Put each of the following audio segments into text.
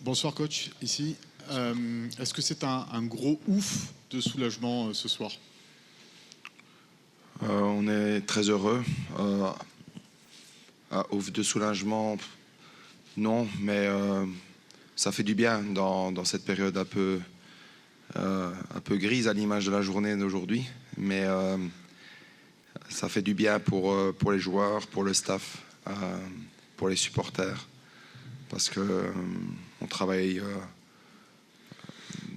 Bonsoir coach, ici. Est-ce que c'est un gros ouf de soulagement ce soir? On est très heureux. Ouf de soulagement, non, mais ça fait du bien dans cette période un peu grise à l'image de la journée d'aujourd'hui. Mais ça fait du bien pour les joueurs, pour le staff, pour les supporters, parce que on travaille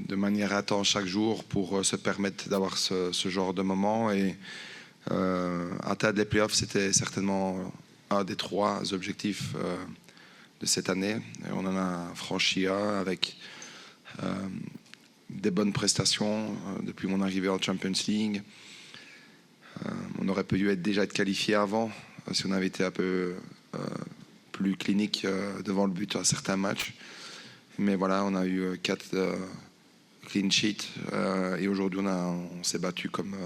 de manière intense chaque jour pour se permettre d'avoir ce genre de moment. Et atteindre les playoffs, c'était certainement un des 3 objectifs de cette année. Et on en a franchi un avec des bonnes prestations depuis mon arrivée en Champions League. On aurait pu déjà être qualifié avant si on avait été un peu plus clinique devant le but à certains matchs. Mais voilà, on a eu 4 clean sheets et aujourd'hui on s'est battu comme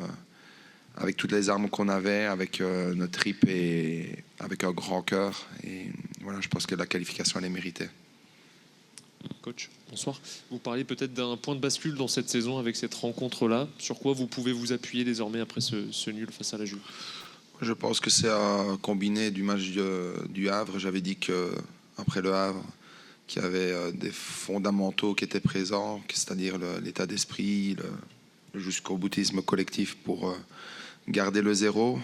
avec toutes les armes qu'on avait, avec notre trip et avec un grand cœur. Et voilà, je pense que la qualification, elle est méritée. Coach, bonsoir. Vous parliez peut-être d'un point de bascule dans cette saison avec cette rencontre-là. Sur quoi vous pouvez vous appuyer désormais après ce nul face à la Juve? Je pense que c'est un combiné du match du Havre. J'avais dit qu'après le Havre, qu'il y avait des fondamentaux qui étaient présents, c'est-à-dire l'état d'esprit, le jusqu'au boutisme collectif pour garder le 0.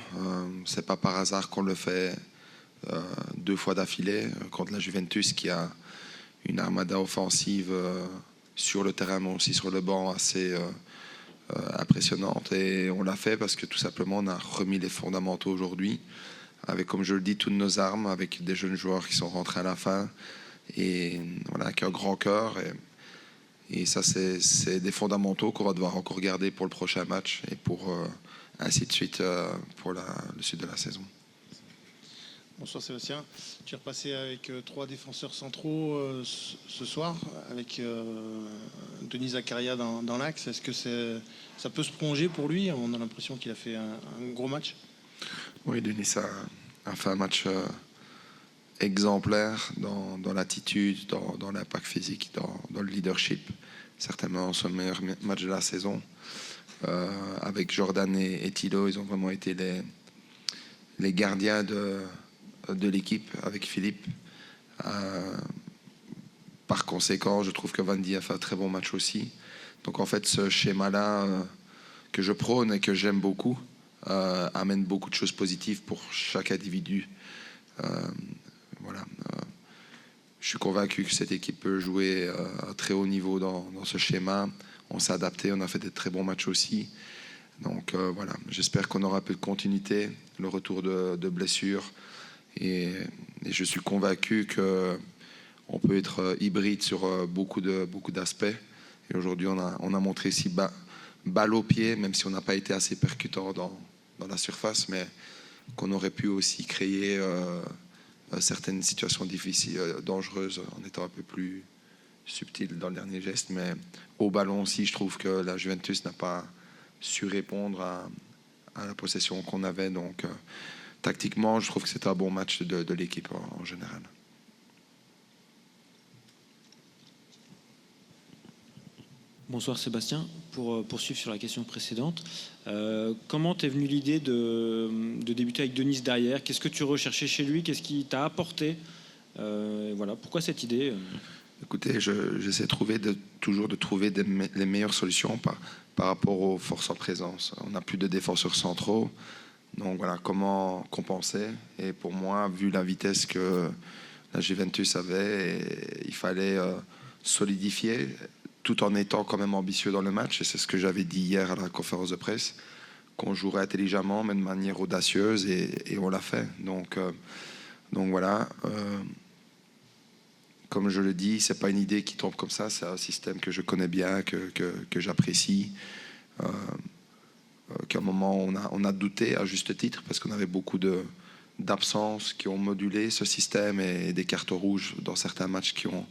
C'est pas par hasard qu'on le fait 2 fois d'affilée contre la Juventus, qui a une armada offensive sur le terrain, mais aussi sur le banc, assez impressionnante. Et on l'a fait parce que tout simplement on a remis les fondamentaux aujourd'hui, avec, comme je le dis, toutes nos armes, avec des jeunes joueurs qui sont rentrés à la fin, et voilà, avec un grand cœur. Et ça, c'est des fondamentaux qu'on va devoir encore garder pour le prochain match et pour ainsi de suite pour le suite de la saison. Bonsoir Sébastien. Tu es repassé avec 3 défenseurs centraux ce soir, avec Denis Zakaria dans l'axe. Est-ce que ça peut se prolonger pour lui? On a l'impression qu'il a fait un gros match. Oui, Denis a fait un match exemplaire dans l'attitude, dans l'impact physique, dans le leadership. Certainement son meilleur match de la saison. Avec Jordan et Thilo, ils ont vraiment été les gardiens de l'équipe avec Philippe. Par conséquent, je trouve que Vandy a fait un très bon match aussi. Donc en fait, ce schéma-là que je prône et que j'aime beaucoup amène beaucoup de choses positives pour chaque individu. Voilà. Je suis convaincu que cette équipe peut jouer à très haut niveau dans ce schéma. On s'est adapté, on a fait des très bons matchs aussi. Donc voilà, j'espère qu'on aura un peu de continuité, le retour de blessures. Et je suis convaincu qu'on peut être hybride sur beaucoup d'aspects. Et aujourd'hui, on a montré ici balle au pied, même si on n'a pas été assez percutant dans la surface, mais qu'on aurait pu aussi créer certaines situations difficiles, dangereuses, en étant un peu plus subtil dans le dernier geste. Mais au ballon aussi, je trouve que la Juventus n'a pas su répondre à la possession qu'on avait. Donc tactiquement, je trouve que c'était un bon match de l'équipe en général. Bonsoir Sébastien. Pour poursuivre sur la question précédente, comment t'es venue l'idée de débuter avec Denis derrière? Qu'est-ce que tu recherchais chez lui? Qu'est-ce qui t'a apporté? Voilà, pourquoi cette idée? Écoutez, j'essaie toujours de trouver les meilleures solutions par rapport aux forces en présence. On n'a plus de défenseurs centraux. Donc voilà, comment compenser? Et pour moi, vu la vitesse que la Juventus avait, il fallait solidifier tout en étant quand même ambitieux dans le match. Et c'est ce que j'avais dit hier à la conférence de presse, qu'on jouerait intelligemment, mais de manière audacieuse, et on l'a fait. Donc voilà. Comme je le dis, c'est pas une idée qui tombe comme ça, c'est un système que je connais bien, que j'apprécie. Qu'à un moment on a douté à juste titre parce qu'on avait beaucoup d'absences qui ont modulé ce système et des cartes rouges dans certains matchs qui ont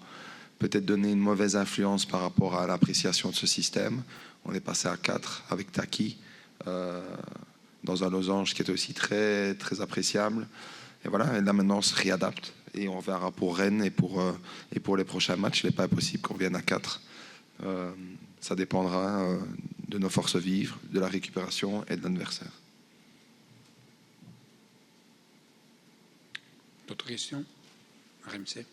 peut-être donné une mauvaise influence par rapport à l'appréciation de ce système. On est passé à 4 avec Taki dans un losange qui était aussi très, très appréciable. Et voilà, et là maintenant on se réadapte et on verra pour Rennes et pour les prochains matchs. Il n'est pas possible qu'on vienne à 4. Ça dépendra de nos forces vives, de la récupération et de l'adversaire. D'autres questions? RMC.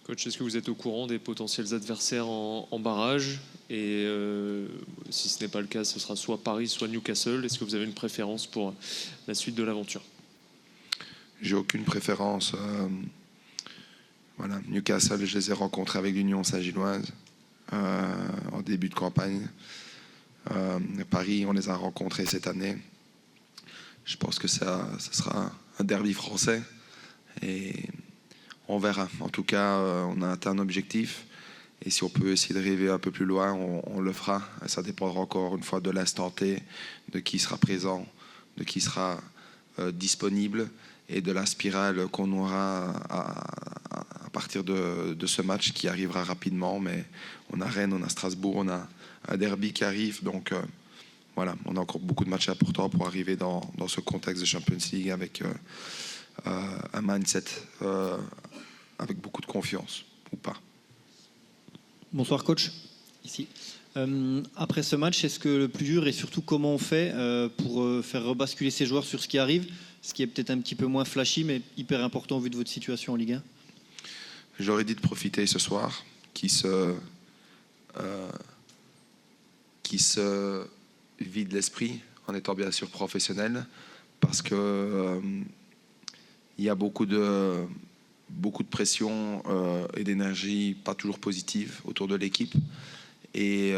Coach, est-ce que vous êtes au courant des potentiels adversaires en barrage? Et si ce n'est pas le cas, ce sera soit Paris, soit Newcastle. Est-ce que vous avez une préférence pour la suite de l'aventure? J'ai aucune préférence. Voilà. Newcastle, je les ai rencontrés avec l'Union Saint-Gilloise en début de campagne. Paris, on les a rencontrés cette année. Je pense que ça sera un derby français. Et on verra. En tout cas, on a atteint un objectif. Et si on peut essayer de rêver un peu plus loin, on le fera. Et ça dépendra encore une fois de l'instant T, de qui sera présent, de qui sera disponible et de la spirale qu'on aura à partir de ce match qui arrivera rapidement. Mais on a Rennes, on a Strasbourg, on a un derby qui arrive. Donc voilà, on a encore beaucoup de matchs importants pour arriver dans ce contexte de Champions League avec un mindset avec beaucoup de confiance ou pas. Bonsoir coach, ici. Après ce match, est-ce que le plus dur et surtout comment on fait pour faire rebasculer ces joueurs sur ce qui arrive, ce qui est peut-être un petit peu moins flashy mais hyper important au vu de votre situation en Ligue 1? J'aurais dit de profiter ce soir, qui se vide l'esprit en étant bien sûr professionnel, parce que il y a beaucoup de pression et d'énergie pas toujours positive autour de l'équipe. Et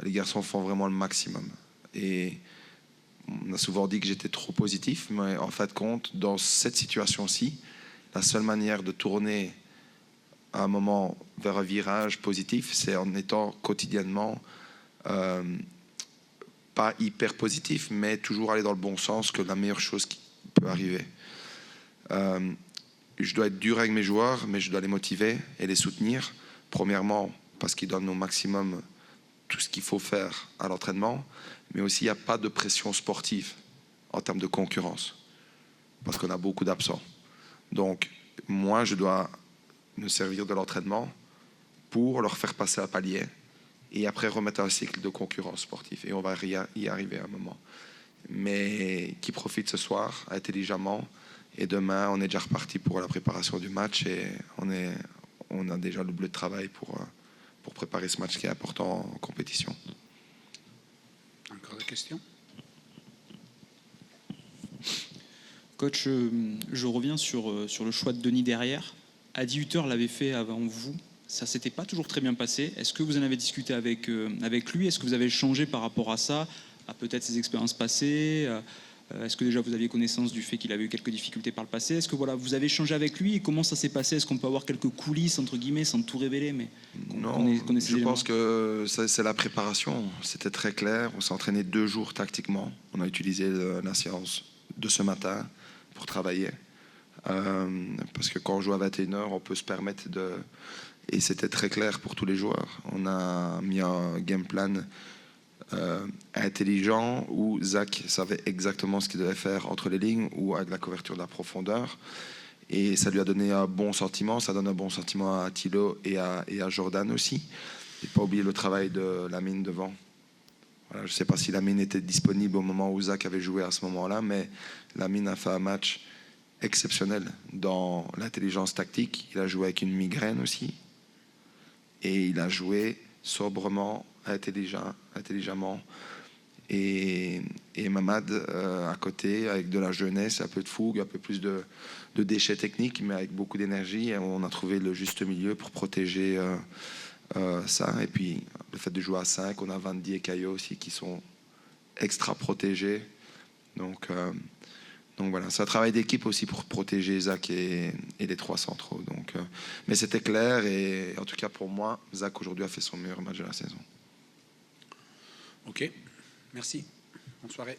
les garçons font vraiment le maximum. Et on a souvent dit que j'étais trop positif, mais en fin de compte, dans cette situation-ci, la seule manière de tourner à un moment vers un virage positif, c'est en étant quotidiennement pas hyper positif, mais toujours aller dans le bon sens, que la meilleure chose qui peut arriver. Je dois être dur avec mes joueurs, mais je dois les motiver et les soutenir. Premièrement, parce qu'ils donnent au maximum tout ce qu'il faut faire à l'entraînement, mais aussi il n'y a pas de pression sportive en termes de concurrence, parce qu'on a beaucoup d'absents. Donc, moi, je dois me servir de l'entraînement pour leur faire passer un palier et après remettre un cycle de concurrence sportive. Et on va y arriver à un moment. Mais qui profite ce soir intelligemment. Et demain, on est déjà reparti pour la préparation du match et on a déjà le bleu de travail pour préparer ce match qui est important en compétition. Encore des questions? Coach, je reviens sur le choix de Denis derrière. Adi Hutter l'avait fait avant vous. Ça ne s'était pas toujours très bien passé. Est-ce que vous en avez discuté avec lui? Est-ce que vous avez changé par rapport à ça, à peut-être ses expériences passées? Est-ce que déjà vous aviez connaissance du fait qu'il avait eu quelques difficultés par le passé? Est-ce que voilà, vous avez échangé avec lui et comment ça s'est passé? Est-ce qu'on peut avoir quelques coulisses entre guillemets sans tout révéler, mais non, je pense que c'est la préparation. C'était très clair. On s'est entraîné 2 jours tactiquement. On a utilisé la séance de ce matin pour travailler. Parce que quand on joue à 21h, on peut se permettre de... Et c'était très clair pour tous les joueurs. On a mis un game plan intelligent où Zach savait exactement ce qu'il devait faire entre les lignes ou avec la couverture de la profondeur. Et ça lui a donné un bon sentiment. Ça donne un bon sentiment à Thilo et à Jordan aussi. Et pas oublier le travail de Lamine devant. Voilà, je ne sais pas si Lamine était disponible au moment où Zach avait joué à ce moment-là, mais Lamine a fait un match exceptionnel dans l'intelligence tactique. Il a joué avec une migraine aussi. Et il a joué sobrement, intelligemment. Et Mamad à côté, avec de la jeunesse, un peu de fougue, un peu plus de déchets techniques, mais avec beaucoup d'énergie. Et on a trouvé le juste milieu pour protéger ça. Et puis, le fait de jouer à 5, on a Vandy et Caillot aussi qui sont extra protégés. Donc voilà, c'est un travail d'équipe aussi pour protéger Zach et les 3 centraux. Donc, mais c'était clair et en tout cas pour moi, Zach aujourd'hui a fait son meilleur match de la saison. Ok, merci. Bonne soirée.